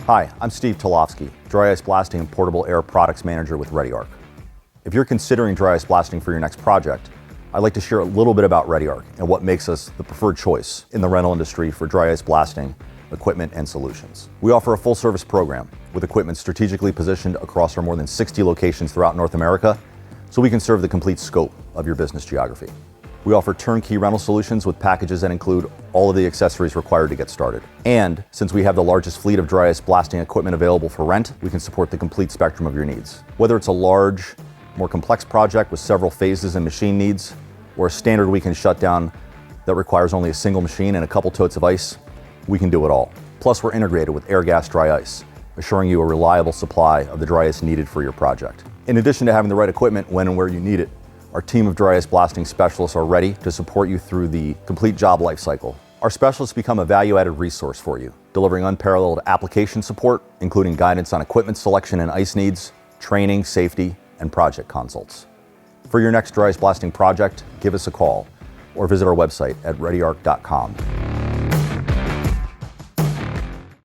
Hi, I'm Steve Tolofsky, Dry Ice Blasting and Portable Air Products Manager with ReadyArc. If you're considering dry ice blasting for your next project, I'd like to share a little bit about ReadyArc and what makes us the preferred choice in the rental industry for dry ice blasting equipment and solutions. We offer a full-service program with equipment strategically positioned across our more than 60 locations throughout North America, so we can serve the complete scope of your business geography. We offer turnkey rental solutions with packages that include all of the accessories required to get started. And since we have the largest fleet of dry ice blasting equipment available for rent, we can support the complete spectrum of your needs. Whether it's a large, more complex project with several phases and machine needs, or a standard weekend shutdown that requires only a single machine and a couple totes of ice, we can do it all. Plus, we're integrated with Airgas Dry Ice, assuring you a reliable supply of the dry ice needed for your project. In addition to having the right equipment when and where you need it, our team of dry ice blasting specialists are ready to support you through the complete job life cycle. Our specialists become a value-added resource for you, delivering unparalleled application support, including guidance on equipment selection and ice needs, training, safety, and project consults. For your next dry ice blasting project, give us a call or visit our website at readyarc.com.